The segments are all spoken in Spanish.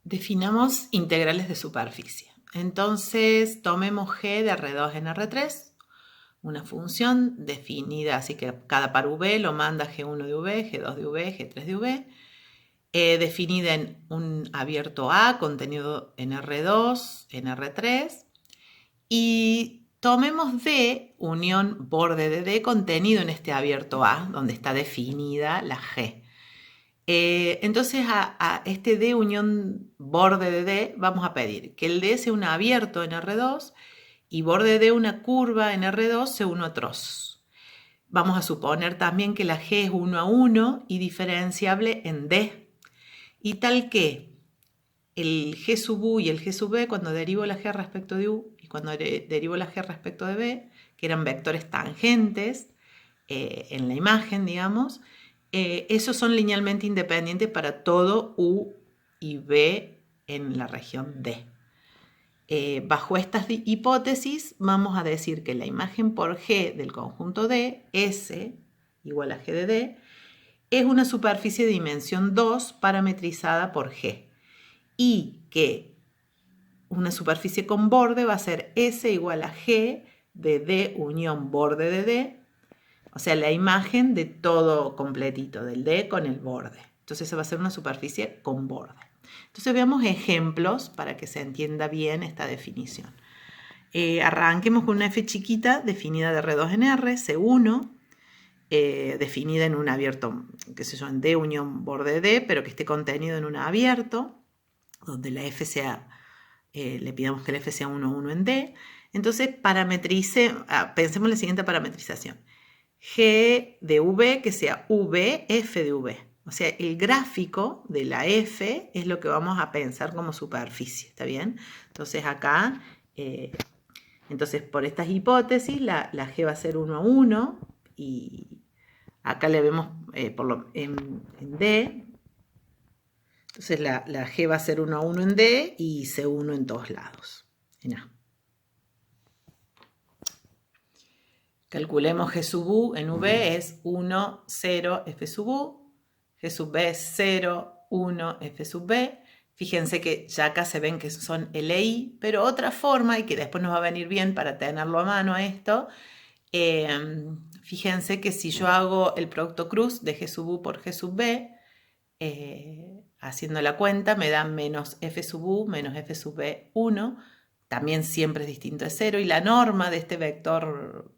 Definamos integrales de superficie. Entonces, tomemos g de R2 en R3, una función definida, así que cada par v lo manda g1 de v, g2 de v, g3 de v, definida en un abierto A contenido en R2, en R3, y tomemos D unión borde de D contenido en este abierto A, donde está definida la G. Entonces a este D unión borde de D vamos a pedir que el D sea un abierto en R2 y borde de D una curva en R2 según otros. Vamos a suponer también que la G es 1 a 1 y diferenciable en D. Y tal que el G sub U y el G sub B, cuando derivo la G respecto de U y cuando derivo la G respecto de B, que eran vectores tangentes en la imagen, digamos, esos son linealmente independientes para todo U y B en la región D. Bajo estas hipótesis vamos a decir que la imagen por G del conjunto D, S igual a G de D, es una superficie de dimensión 2 parametrizada por G y que una superficie con borde va a ser S igual a G de D unión borde de D, o sea, la imagen de todo completito, del D con el borde. Entonces esa va a ser una superficie con borde. Entonces veamos ejemplos para que se entienda bien esta definición. Arranquemos con una F chiquita definida de R2 en R, C1, definida en un abierto, qué sé yo, en D unión borde D, pero que esté contenido en un abierto, donde la F sea, le pidamos que la F sea 1, 1 en D. Entonces pensemos en la siguiente parametrización. G de V que sea V, F de V. O sea, el gráfico de la F es lo que vamos a pensar como superficie, ¿está bien? Entonces acá, entonces por estas hipótesis, la G va a ser 1 a 1 y acá le vemos en D. Entonces la G va a ser 1 a 1 en D y C1 en todos lados, en A. Calculemos G sub U en V es 1, 0, F sub U. G sub B es 0, 1, F sub B. Fíjense que ya acá se ven que son LI, pero otra forma, y que después nos va a venir bien para tenerlo a mano esto, fíjense que si yo hago el producto cruz de G sub U por G sub B, haciendo la cuenta me da menos F sub U menos F sub B 1, también siempre es distinto de 0, y la norma de este vector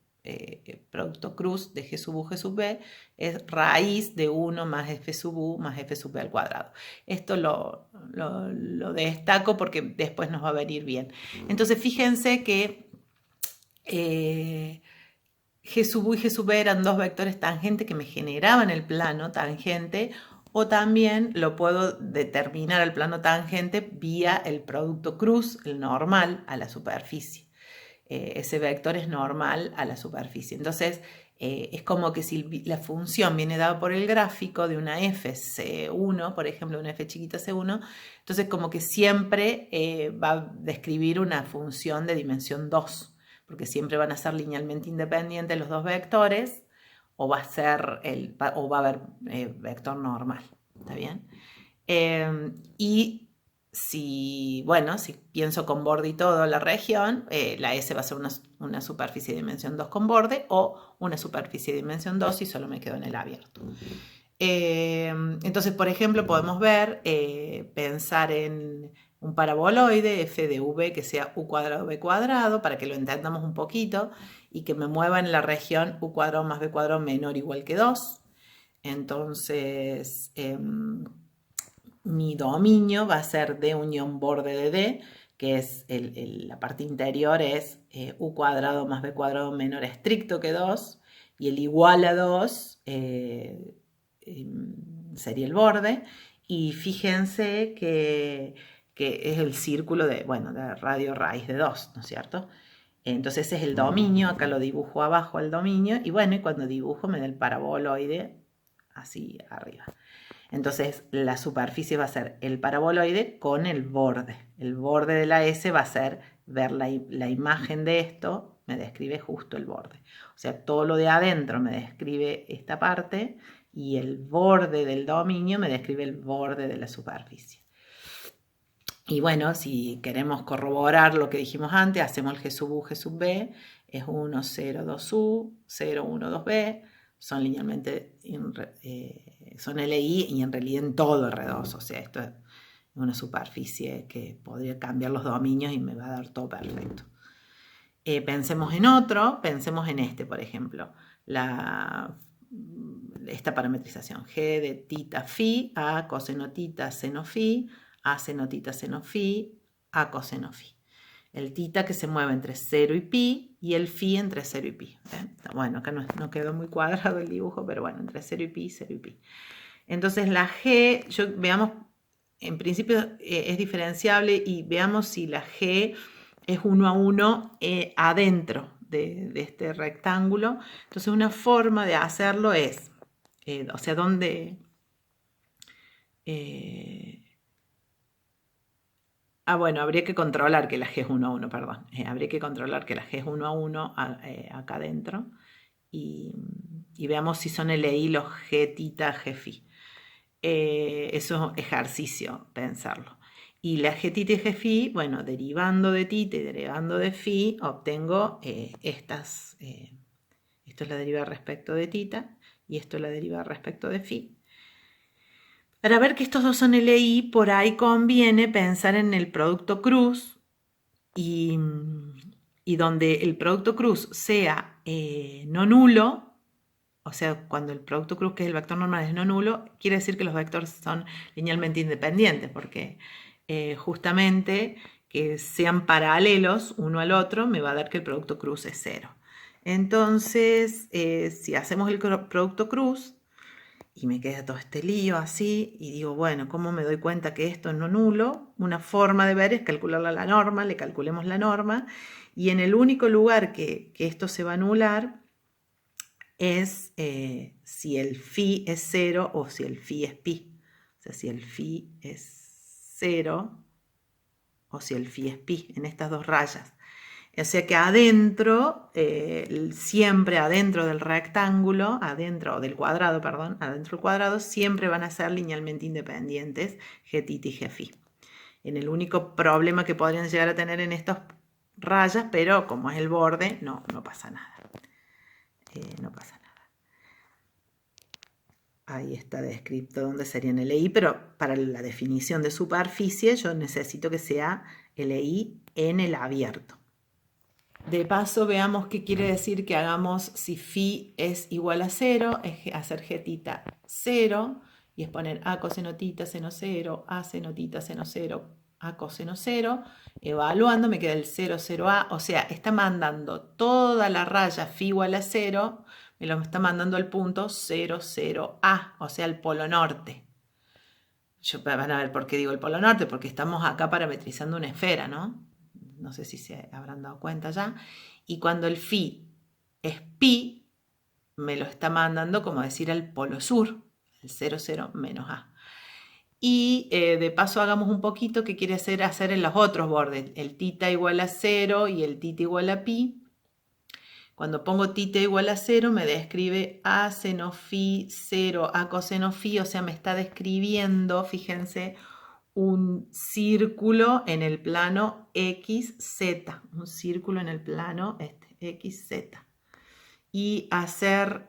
producto cruz de G sub U, G sub B es raíz de 1 más F sub U más F sub B al cuadrado. Esto lo destaco porque después nos va a venir bien. Entonces fíjense que G sub U y G sub B eran dos vectores tangentes que me generaban el plano tangente, o también lo puedo determinar el plano tangente vía el producto cruz, el normal, a la superficie. Ese vector es normal a la superficie. Entonces, es como que si la función viene dada por el gráfico de una f C1, por ejemplo, una f chiquita C1, entonces como que siempre va a describir una función de dimensión 2, porque siempre van a ser linealmente independientes los dos vectores, o va a haber vector normal, ¿está bien? Y si pienso con borde y todo la región, la S va a ser una superficie de dimensión 2 con borde, o una superficie de dimensión 2 y solo me quedo en el abierto. Entonces, por ejemplo, podemos pensar en un paraboloide f de v que sea u cuadrado b cuadrado, para que lo entendamos un poquito, y que me mueva en la región u cuadrado más b cuadrado menor o igual que 2. Entonces, mi dominio va a ser D unión borde de D, que es la parte interior es u cuadrado más b cuadrado menor estricto que 2, y el igual a 2 sería el borde, y fíjense que es el círculo de radio raíz de 2, ¿no es cierto? Entonces ese es el dominio, acá lo dibujo abajo el dominio, y bueno, y cuando dibujo me da el paraboloide así arriba. Entonces la superficie va a ser el paraboloide con el borde. El borde de la S va a ser ver la imagen de esto, me describe justo el borde. O sea, todo lo de adentro me describe esta parte, y el borde del dominio me describe el borde de la superficie. Y bueno, si queremos corroborar lo que dijimos antes, hacemos el G sub U, G sub B, es 1, 0, 2U, 0, 1, 2B, son linealmente, son LI y en realidad en todo R2, o sea, esto es una superficie que podría cambiar los dominios y me va a dar todo perfecto. Pensemos en otro, pensemos en este, por ejemplo, esta parametrización, G de tita phi, A coseno tita seno phi, A seno tita seno phi, A coseno phi. El tita que se mueve entre 0 y pi y el phi entre 0 y pi. Bueno, acá no quedó muy cuadrado el dibujo, pero bueno, entre 0 y pi, 0 y pi. Entonces la G, veamos, en principio es diferenciable y veamos si la G es 1 a 1 adentro de este rectángulo. Entonces una forma de hacerlo es, o sea, donde... bueno, habría que controlar que la G es 1 a 1, perdón. Habría que controlar que la G es 1 a 1 acá adentro. Y veamos si son LI los G tita, G phi. Eso es ejercicio pensarlo. Y la G tita y G phi, bueno, derivando de tita y derivando de phi, obtengo estas. Esto es la derivada respecto de tita y esto es la derivada respecto de phi. Para ver que estos dos son LI, por ahí conviene pensar en el producto cruz y donde el producto cruz sea no nulo. O sea, cuando el producto cruz, que es el vector normal, es no nulo, quiere decir que los vectores son linealmente independientes, porque justamente que sean paralelos uno al otro me va a dar que el producto cruz es 0. Entonces, si hacemos el producto cruz y me queda todo este lío así, y digo, bueno, ¿cómo me doy cuenta que esto es no nulo? Una forma de ver es calcularla la norma, le calculemos la norma, y en el único lugar que esto se va a anular es si el phi es 0 o si el phi es pi. O sea, si el phi es 0 o si el phi es pi, en estas dos rayas. O sea que adentro, siempre adentro del rectángulo, adentro del cuadrado, perdón, adentro del cuadrado, siempre van a ser linealmente independientes g tita y g phi. En el único problema que podrían llegar a tener en estas rayas, pero como es el borde, no pasa nada. No pasa nada. Ahí está descrito dónde serían LI, pero para la definición de superficie yo necesito que sea LI en el abierto. De paso veamos qué quiere decir que hagamos si phi es igual a 0, es hacer g tita 0 y es poner a coseno tita seno 0, a seno tita seno 0, a coseno 0, evaluando me queda el 0, 0a, o sea, está mandando toda la raya phi igual a 0, me lo está mandando al punto 0, 0a, o sea, el polo norte. Van a ver por qué digo el polo norte, porque estamos acá parametrizando una esfera, ¿no? No sé si se habrán dado cuenta ya. Y cuando el phi es pi, me lo está mandando como decir al polo sur, el 0, 0 menos a. Y de paso hagamos un poquito que quiere hacer en los otros bordes, el tita igual a 0 y el tita igual a pi. Cuando pongo tita igual a 0 me describe a seno phi 0 a coseno phi, o sea, me está describiendo, fíjense, un círculo en el plano XZ, un círculo en el plano XZ. Y hacer,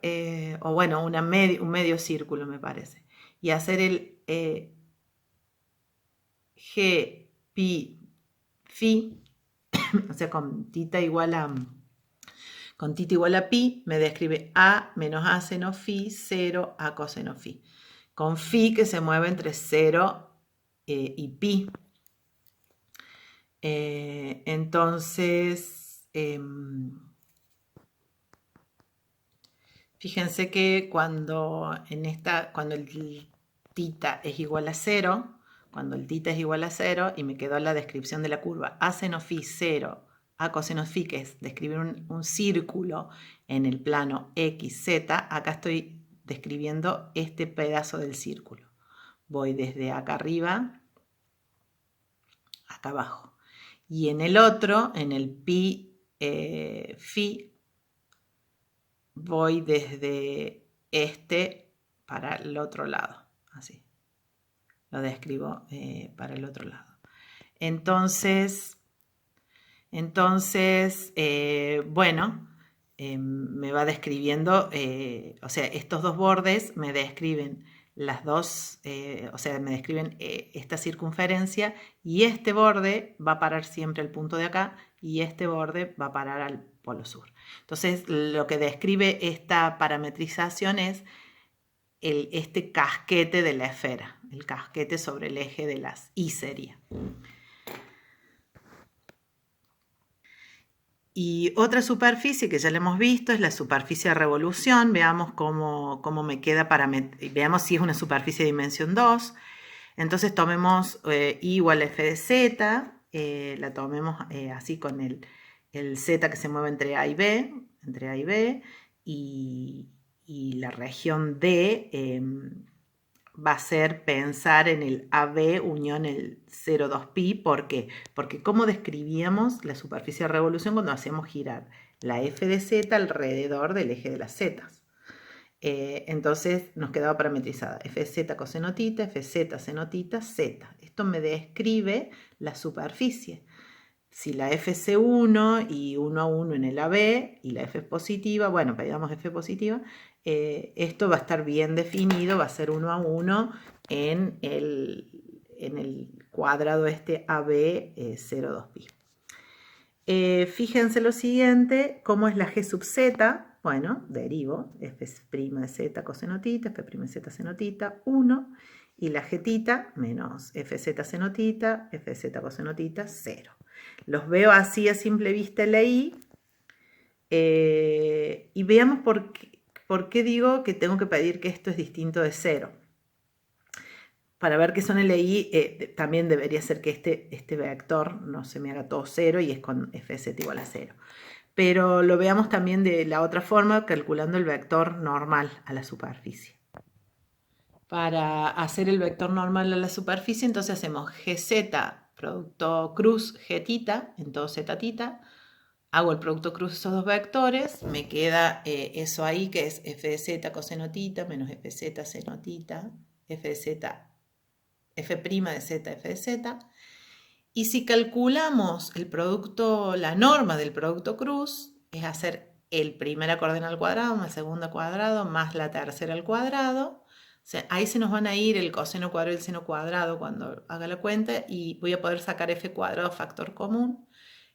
o bueno, un medio círculo me parece. Y hacer el G, pi, phi, o sea, con tita igual a pi, me describe a menos a seno phi, 0 a coseno phi. Con phi que se mueve entre 0 y pi. Entonces, fíjense que cuando el tita es igual a 0, cuando el tita es igual a 0 y me quedó la descripción de la curva a seno phi 0, a coseno phi, que es describir un círculo en el plano XZ, acá estoy describiendo este pedazo del círculo. Voy desde acá arriba, acá abajo. Y en el otro, en el pi phi, voy desde este para el otro lado. Así. Lo describo para el otro lado. Entonces bueno, me va describiendo, o sea, estos dos bordes me describen las dos, o sea, me describen esta circunferencia, y este borde va a parar siempre al punto de acá y este borde va a parar al polo sur. Entonces, lo que describe esta parametrización es este casquete de la esfera, el casquete sobre el eje de las Y sería. Y otra superficie que ya la hemos visto es la superficie de revolución. Veamos cómo me queda veamos si es una superficie de dimensión 2. Entonces tomemos I igual a F de Z, la tomemos así con el Z que se mueve entre A y B, y la región D va a ser pensar en el AB unión el 0,2pi. ¿Por qué? Porque ¿cómo describíamos la superficie de revolución cuando hacíamos girar la F de Z alrededor del eje de las Z? Entonces nos quedaba parametrizada Fz coseno tita, Fz seno tita, Z. Esto me describe la superficie. Si la F es 1 y 1 a 1 en el AB y la F es positiva, bueno, pegamos F positiva, esto va a estar bien definido, va a ser 1 a 1 en el cuadrado este AB 0,2pi. Fíjense lo siguiente, ¿cómo es la G sub Z? Bueno, derivo, F' de Z coseno tita, F' de Z seno tita, 1, y la G tita menos Fz seno tita, Fz coseno tita, 0. Los veo así a simple vista LI, y veamos por qué digo que tengo que pedir que esto es distinto de 0. Para ver qué son LI, también debería ser que este vector no se me haga todo 0 y es con Fz igual a 0. Pero lo veamos también de la otra forma, calculando el vector normal a la superficie. Para hacer el vector normal a la superficie, entonces hacemos Gz, producto cruz G tita, en todo Z tita. Hago el producto cruz de esos dos vectores, me queda eso ahí, que es F de Z coseno tita menos Fz seno tita, F de Z, F' de Z, F de Z. Y si calculamos el producto, la norma del producto cruz, es hacer el primera coordenada al cuadrado más el segundo al cuadrado más la tercera al cuadrado. O sea, ahí se nos van a ir el coseno cuadrado y el seno cuadrado cuando haga la cuenta, y voy a poder sacar f cuadrado factor común,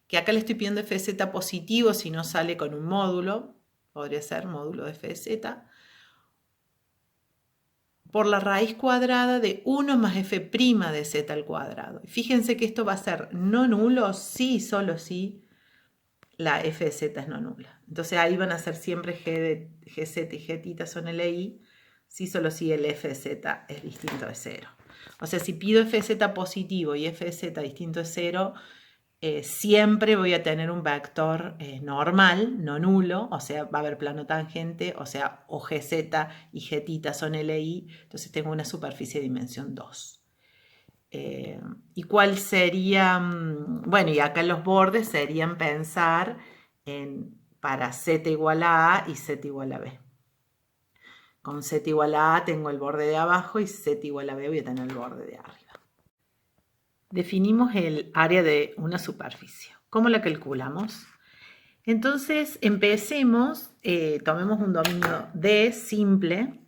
que acá le estoy pidiendo fz positivo si no sale con un módulo, podría ser módulo de fz, por la raíz cuadrada de 1 más f' de z al cuadrado. Fíjense que esto va a ser no nulo si, solo si la f de z es no nula. Entonces ahí van a ser siempre gz y g tita son LI, si solo si el f de z es distinto de 0. O sea, si pido f de z positivo y f de z distinto de 0, siempre voy a tener un vector normal, no nulo, o sea, va a haber plano tangente, o sea, o gz y g tita son LI, entonces tengo una superficie de dimensión 2. ¿Y cuál sería? Bueno, y acá los bordes serían pensar para z igual a A y z igual a B. Con z igual a A tengo el borde de abajo y z igual a B voy a tener el borde de arriba. Definimos el área de una superficie. ¿Cómo la calculamos? Entonces, empecemos, tomemos un dominio D simple,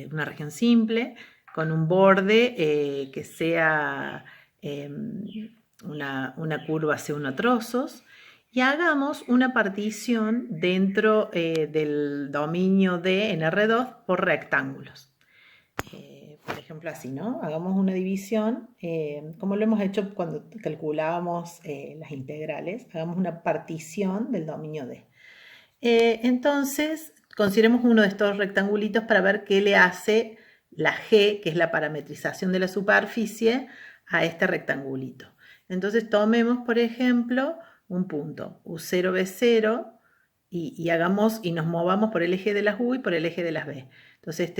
una región simple, con un borde que sea una curva C1 trozos, y hagamos una partición dentro del dominio D en R2 por rectángulos. Por ejemplo, así, ¿no? Hagamos una división, como lo hemos hecho cuando calculábamos las integrales, hagamos una partición del dominio D. Entonces, consideremos uno de estos rectangulitos para ver qué le hace la G, que es la parametrización de la superficie, a este rectangulito. Entonces, tomemos, por ejemplo, un punto, U0, B0, y nos movamos por el eje de las U y por el eje de las B. Entonces,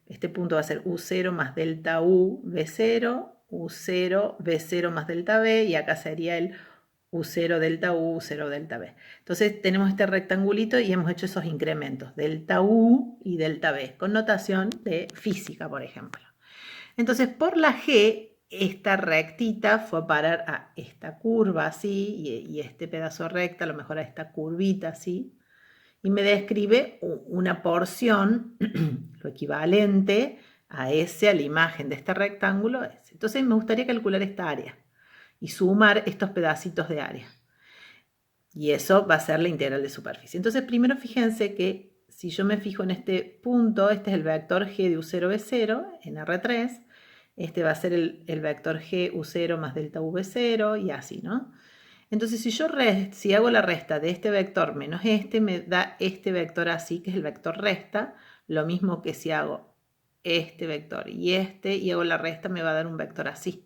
este punto va a ser U0 más delta U, B0, U0, B0 más delta B, y acá sería el U0 delta U, U0 delta B. Entonces tenemos este rectangulito y hemos hecho esos incrementos, delta U y delta B, con notación de física, por ejemplo. Entonces por la G esta rectita fue a parar a esta curva así, y este pedazo recta, a lo mejor a esta curvita así, y me describe una porción, lo equivalente a la imagen de este rectángulo. Entonces me gustaría calcular esta área y sumar estos pedacitos de área. Y eso va a ser la integral de superficie. Entonces primero fíjense que si yo me fijo en este punto, este es el vector G de U0, B0 en R3, este va a ser el vector G U0 más delta V0 y así, ¿no? Entonces si hago la resta de este vector menos este, me da este vector así, que es el vector resta, lo mismo que si hago este vector y hago la resta, me va a dar un vector así.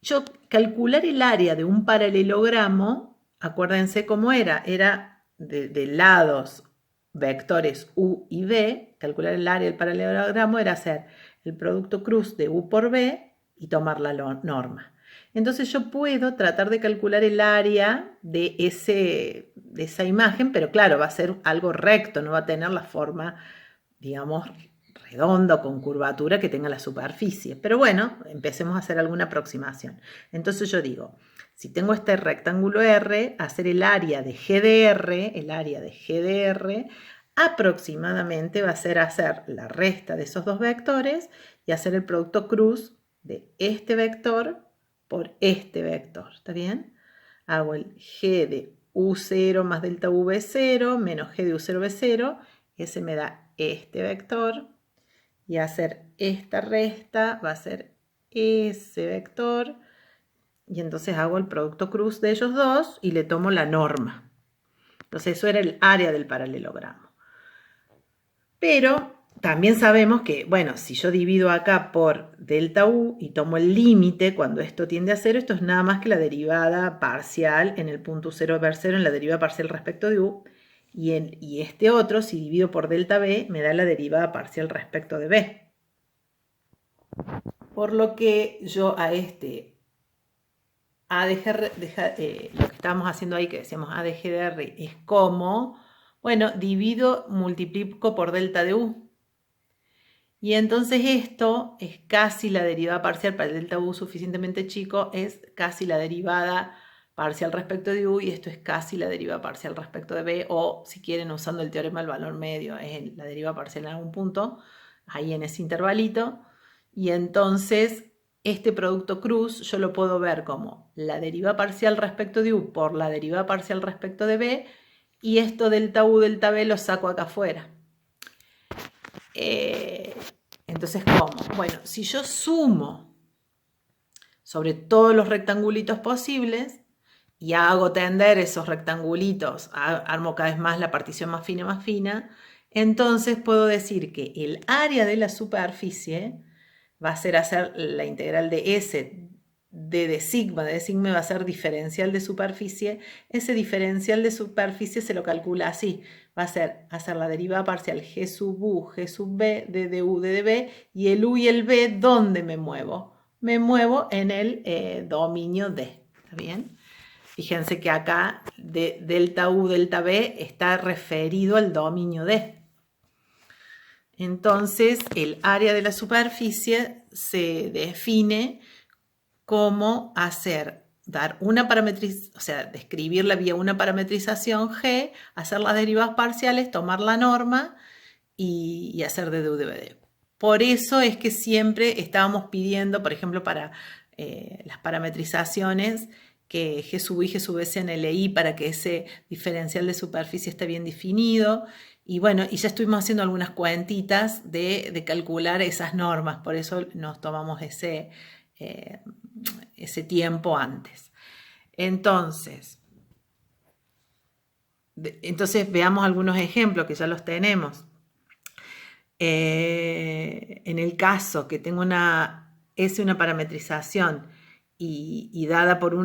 Yo calcular el área de un paralelogramo, acuérdense cómo era de lados vectores U y B, calcular el área del paralelogramo era hacer el producto cruz de U por B y tomar la norma. Entonces yo puedo tratar de calcular el área de esa imagen, pero claro, va a ser algo recto, no va a tener la forma, digamos, redonda o con curvatura que tenga la superficie. Pero bueno, empecemos a hacer alguna aproximación. Entonces yo digo, si tengo este rectángulo R, hacer el área de GDR, aproximadamente va a ser hacer la resta de esos dos vectores y hacer el producto cruz de este vector por este vector, ¿está bien? Hago el G de U0 más delta V0 menos G de U0 B0, ese me da este vector, y hacer esta resta va a ser ese vector, y entonces hago el producto cruz de ellos dos y le tomo la norma. Entonces eso era el área del paralelogramo. Pero también sabemos que, bueno, si yo divido acá por delta U y tomo el límite cuando esto tiende a 0, esto es nada más que la derivada parcial en el punto U0 ver 0, en la derivada parcial respecto de U, y este otro, si divido por delta B, me da la derivada parcial respecto de B. Por lo que yo a este lo que estábamos haciendo ahí, que decíamos A de G de R, es como, bueno, multiplico por delta de U. Y entonces esto es casi la derivada parcial para el delta U suficientemente chico, es casi la derivada parcial respecto de U, y esto es casi la derivada parcial respecto de B, o si quieren usando el teorema del valor medio, es la derivada parcial en algún punto, ahí en ese intervalito. Y entonces este producto cruz yo lo puedo ver como la derivada parcial respecto de U por la derivada parcial respecto de B, y esto delta U, delta B lo saco acá afuera. Entonces, ¿cómo? Bueno, si yo sumo sobre todos los rectangulitos posibles y hago tender esos rectangulitos, armo cada vez más la partición más fina, entonces puedo decir que el área de la superficie va a ser hacer la integral de S de sigma va a ser diferencial de superficie. Ese diferencial de superficie se lo calcula así. Va a ser hacer la derivada parcial G sub U, G sub B, d de U, d de B, y el U y el B, ¿dónde me muevo? Me muevo en el dominio D, ¿está bien? Fíjense que acá delta U, delta B está referido al dominio D. Entonces, el área de la superficie se define como dar una parametrización, o sea, describirla vía una parametrización G, hacer las derivadas parciales, tomar la norma y hacer de U de B. Por eso es que siempre estábamos pidiendo, por ejemplo, para las parametrizaciones, que G sub I, G sub B sean LI para que ese diferencial de superficie esté bien definido. Y bueno, y ya estuvimos haciendo algunas cuentitas de calcular esas normas, por eso nos tomamos ese tiempo antes. Entonces veamos algunos ejemplos que ya los tenemos. En el caso que tengo una parametrización y dada por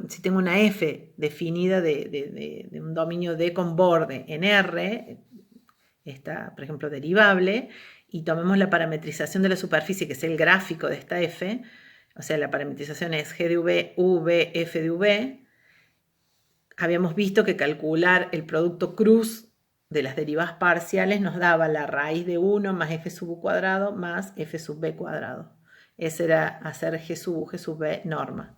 si tengo una F definida de un dominio D con borde en R, esta, por ejemplo, derivable, y tomemos la parametrización de la superficie, que es el gráfico de esta F, o sea, la parametrización es G de V, V, F de V. Habíamos visto que calcular el producto cruz de las derivadas parciales nos daba la raíz de 1 más F sub U cuadrado más F sub B cuadrado. Ese era hacer G sub U, G sub B, norma.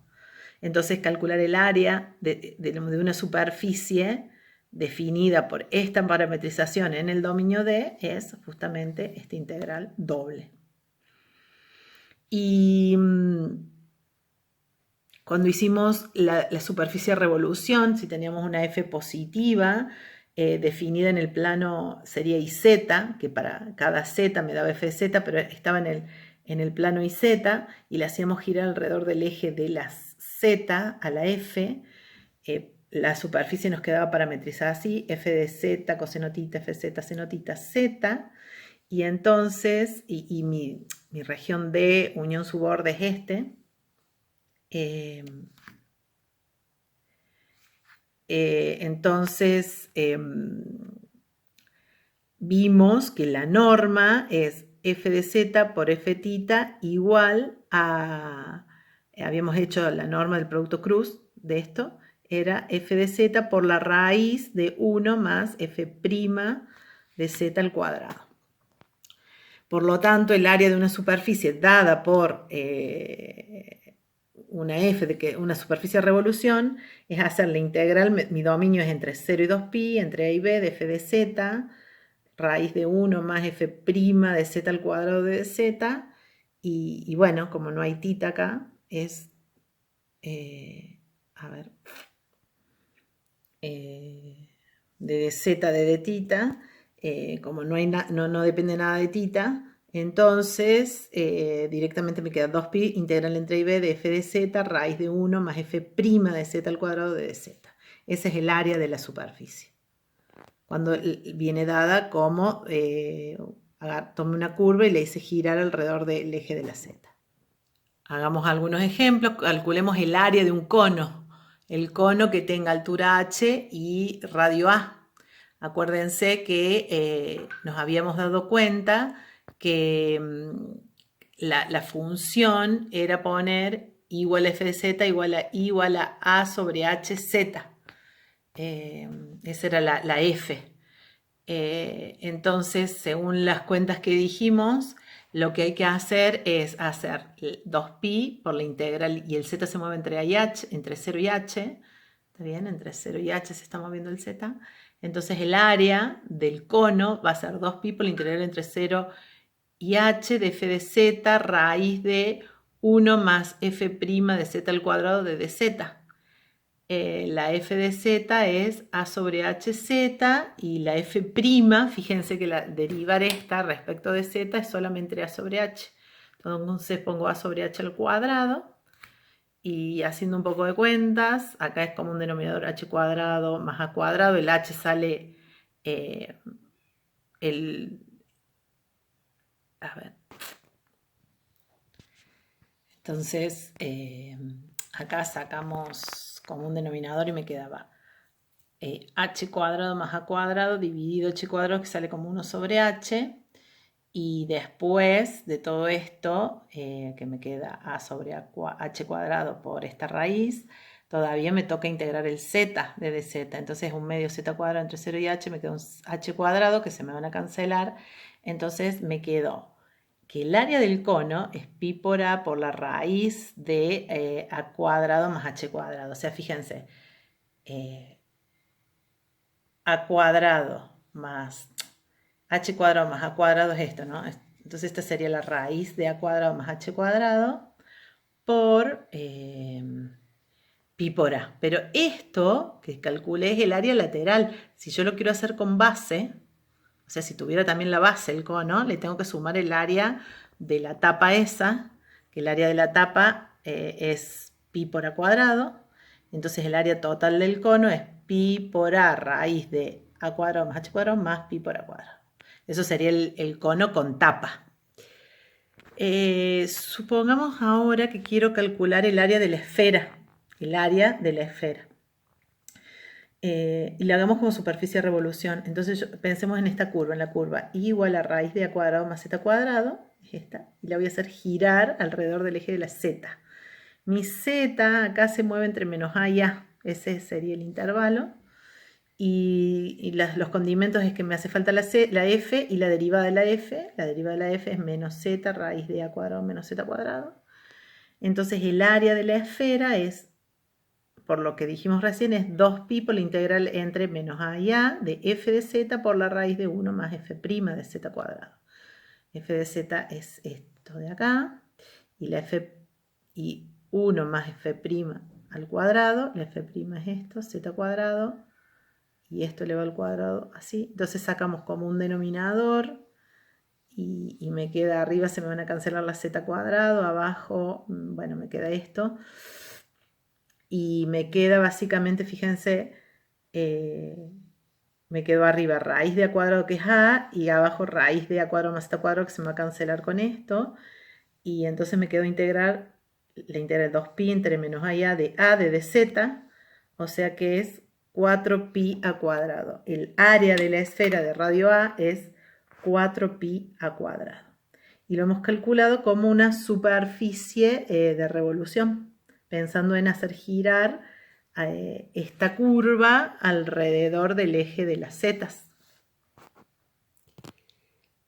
Entonces calcular el área de una superficie definida por esta parametrización en el dominio D es justamente esta integral doble. Y cuando hicimos la superficie de revolución, si teníamos una F positiva definida en el plano sería IZ, que para cada Z me daba FZ, pero estaba en el plano IZ, y la hacíamos girar alrededor del eje de la Z a la F, la superficie nos quedaba parametrizada así, F de Z, cosenotita, FZ, senotita, Z, y entonces, mi región D, unión subborde es este. Entonces, vimos que la norma es F de Z por F tita igual a, habíamos hecho la norma del producto cruz de esto, era F de Z por la raíz de 1 más F' de Z al cuadrado. Por lo tanto, el área de una superficie dada por una F, una superficie de revolución, es hacer la integral, mi dominio es entre 0 y 2pi, entre A y B de F de Z, raíz de 1 más F' de Z al cuadrado de Z, y bueno, como no hay tita acá, es, a ver, de Z de tita, como no depende nada de tita, entonces directamente me queda 2pi integral entre I b de f de z raíz de 1 más f' de z al cuadrado de dz. Ese es el área de la superficie. Cuando viene dada como tome una curva y le hice girar alrededor del eje de la z. Hagamos algunos ejemplos. Calculemos el área de un cono. El cono que tenga altura h y radio a. Acuérdense que nos habíamos dado cuenta que la función era poner igual a f de z igual a sobre hz. Esa era la f. Entonces, según las cuentas que dijimos, lo que hay que hacer es hacer 2pi por la integral, y el z se mueve entre h, entre 0 y h. ¿Está bien? Entre 0 y h se está moviendo el z. Entonces el área del cono va a ser 2pi por la integral entre 0 y h de f de z raíz de 1 más f' de z al cuadrado de dz. La f de z es a sobre hz, y la f', fíjense que derivar esta respecto de z es solamente a sobre h. Entonces pongo a sobre h al cuadrado. Y haciendo un poco de cuentas, acá es como un denominador h cuadrado más a cuadrado, el h sale a ver. Entonces, acá sacamos como un denominador y me quedaba h cuadrado más a cuadrado dividido h cuadrado, que sale como 1 sobre h. Y después de todo esto, que me queda a sobre h cuadrado por esta raíz, todavía me toca integrar el z de dz. Entonces un medio z cuadrado entre 0 y h, me queda un h cuadrado que se me van a cancelar. Entonces me quedó que el área del cono es pi por a por la raíz de a cuadrado más h cuadrado. O sea, fíjense, a cuadrado más h cuadrado más a cuadrado es esto, ¿no? Entonces esta sería la raíz de a cuadrado más h cuadrado por pi por a. Pero esto que calculé es el área lateral. Si yo lo quiero hacer con base, o sea, si tuviera también la base el cono, le tengo que sumar el área de la tapa esa, que el área de la tapa es pi por a cuadrado. Entonces el área total del cono es pi por a raíz de a cuadrado más h cuadrado más pi por a cuadrado. Eso sería el cono con tapa. Supongamos ahora que quiero calcular el área de la esfera. El área de la esfera. Y lo hagamos como superficie de revolución. Entonces pensemos en esta curva, en la curva I igual a raíz de a cuadrado más z cuadrado. Es esta. Y la voy a hacer girar alrededor del eje de la z. Mi z acá se mueve entre menos a y a. Ese sería el intervalo. Y los condimentos es que me hace falta la f y la derivada de la f. La derivada de la f es menos z raíz de a cuadrado menos z cuadrado. Entonces el área de la esfera es, por lo que dijimos recién, es 2pi por la integral entre menos a y a de f de z por la raíz de 1 más f' de z cuadrado. F de z es esto de acá, y la f y 1 más f' al cuadrado, la f' es esto, z cuadrado, y esto elevado al cuadrado así. Entonces sacamos como un denominador y me queda arriba, se me van a cancelar la z cuadrado, abajo, bueno, me queda esto. Y me queda básicamente, fíjense, me quedó arriba raíz de a cuadrado que es a y abajo raíz de a cuadrado más z cuadrado que se me va a cancelar con esto. Y entonces me quedó integrar la integral 2pi entre menos a y a de dz, o sea que es 4pi a cuadrado. El área de la esfera de radio A es 4pi a cuadrado. Y lo hemos calculado como una superficie de revolución, pensando en hacer girar esta curva alrededor del eje de las zetas.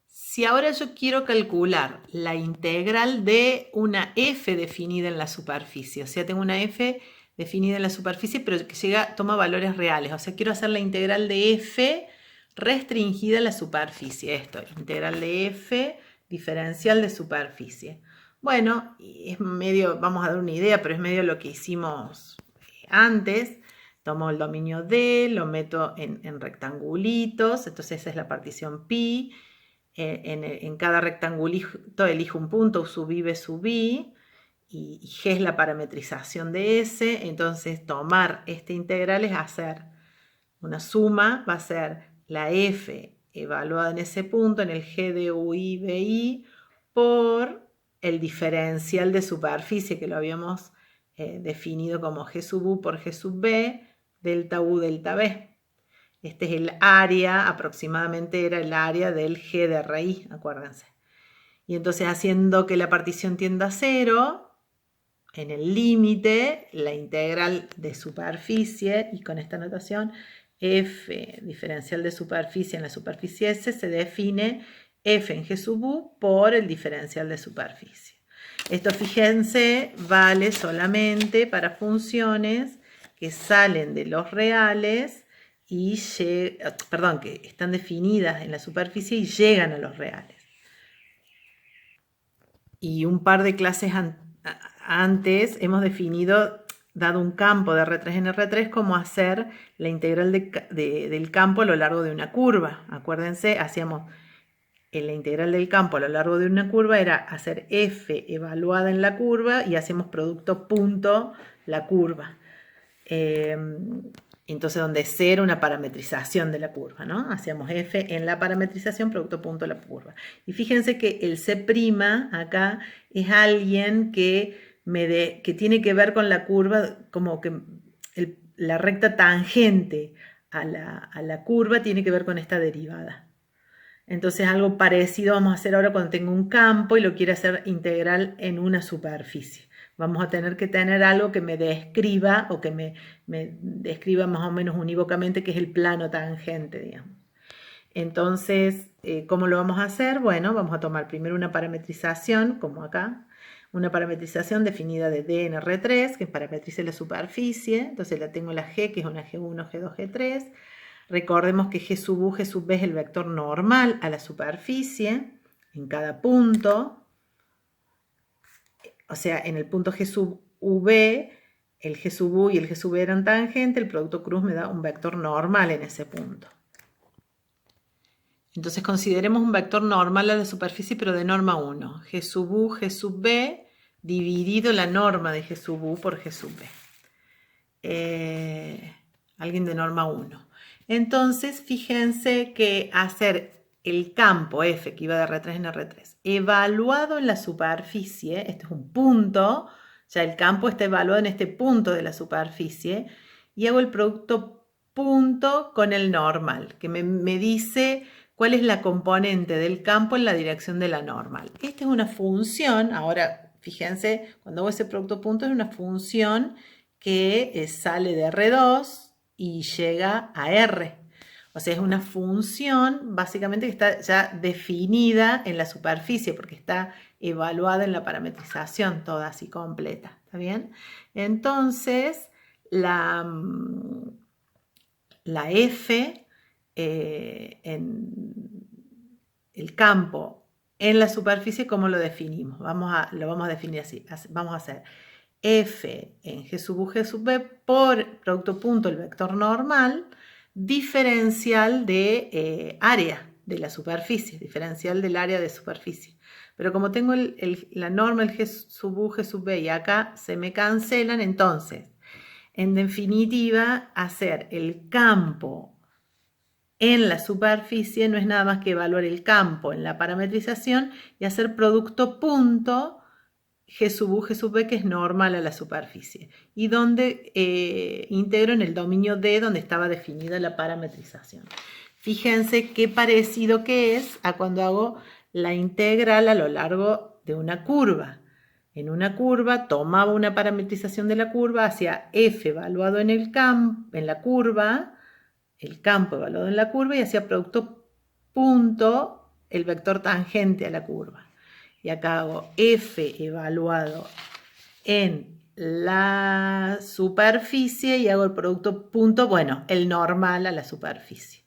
Si ahora yo quiero calcular la integral de una f definida en la superficie, o sea, tengo una f definida en la superficie, pero que toma valores reales, o sea, quiero hacer la integral de f restringida a la superficie, esto, integral de f diferencial de superficie. Bueno, es medio, vamos a dar una idea, pero es medio lo que hicimos antes. Tomo el dominio D, lo meto en rectangulitos, entonces esa es la partición pi. En cada rectangulito elijo un punto, sub i, b sub i, y g es la parametrización de S. Entonces tomar este integral es hacer una suma, va a ser la f evaluada en ese punto, en el g de ui, bi, por el diferencial de superficie que lo habíamos definido como g sub u por g sub b, delta u, delta b. Este es el área, aproximadamente era el área del g de raíz, acuérdense. Y entonces haciendo que la partición tienda a 0, en el límite, la integral de superficie, y con esta notación, f diferencial de superficie en la superficie S se define f en g sub u por el diferencial de superficie. Esto, fíjense, vale solamente para funciones que salen de los reales y que están definidas en la superficie y llegan a los reales. Y un par de clases antes hemos definido, dado un campo de R3 en R3, cómo hacer la integral del campo a lo largo de una curva. Acuérdense, hacíamos la integral del campo a lo largo de una curva, era hacer f evaluada en la curva y hacemos producto punto la curva. Entonces, donde C era una parametrización de la curva, ¿no? Hacíamos f en la parametrización, producto punto la curva. Y fíjense que el C' acá es alguien que tiene que ver con la curva, como que la recta tangente a la curva tiene que ver con esta derivada. Entonces, algo parecido vamos a hacer ahora cuando tengo un campo y lo quiero hacer integral en una superficie. Vamos a tener que tener algo que me describa o que me describa más o menos unívocamente, que es el plano tangente, digamos. Entonces, ¿cómo lo vamos a hacer? Bueno, vamos a tomar primero una parametrización, como acá, una parametrización definida de D en R3, que parametrice la superficie. Entonces la tengo la G, que es una G1, G2, G3. Recordemos que G sub U, G sub B es el vector normal a la superficie en cada punto. O sea, en el punto G sub UB, el G sub U y el G sub B eran tangente, el producto cruz me da un vector normal en ese punto. Entonces consideremos un vector normal a la superficie, pero de norma 1. G sub U, G sub B, dividido la norma de G sub U por G sub B. Alguien de norma 1. Entonces, fíjense que hacer el campo F, que iba de R3 en R3, evaluado en la superficie, este es un punto, ya el campo está evaluado en este punto de la superficie, y hago el producto punto con el normal, que me dice cuál es la componente del campo en la dirección de la normal. Esta es una función, ahora fíjense, cuando hago ese producto punto es una función que sale de R2, y llega a R. O sea, es una función básicamente que está ya definida en la superficie porque está evaluada en la parametrización toda así completa. ¿Está bien? Entonces, la F en el campo en la superficie, ¿cómo lo definimos? Lo vamos a definir así. Vamos a hacer F en G sub U, G sub B por producto punto, el vector normal, diferencial de área de la superficie, diferencial del área de superficie. Pero como tengo la norma, el G sub U, G sub B, y acá se me cancelan, entonces, en definitiva, hacer el campo en la superficie no es nada más que evaluar el campo en la parametrización y hacer producto punto G sub U, G sub B, que es normal a la superficie, y donde integro en el dominio D, donde estaba definida la parametrización. Fíjense qué parecido que es a cuando hago la integral a lo largo de una curva. En una curva tomaba una parametrización de la curva, hacía F evaluado en la curva, el campo evaluado en la curva, y hacía producto punto el vector tangente a la curva. Y acá hago F evaluado en la superficie y hago el producto punto, bueno, el normal a la superficie.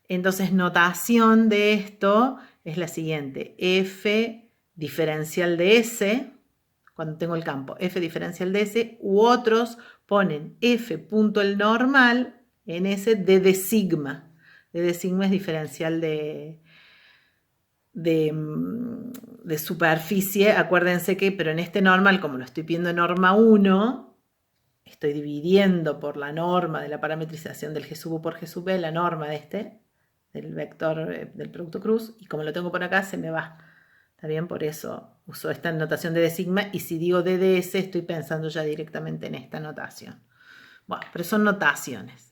Entonces, notación de esto es la siguiente: F diferencial de S, cuando tengo el campo, F diferencial de S, u otros ponen F punto el normal en S de sigma. De sigma es diferencial de superficie. Acuérdense que, pero en este normal, como lo estoy viendo en norma 1, estoy dividiendo por la norma de la parametrización del G sub U por G sub B, la norma del vector del producto cruz, y como lo tengo por acá, se me va. ¿Está bien? Por eso uso esta notación de sigma, y si digo DDS, estoy pensando ya directamente en esta notación. Bueno, pero son notaciones.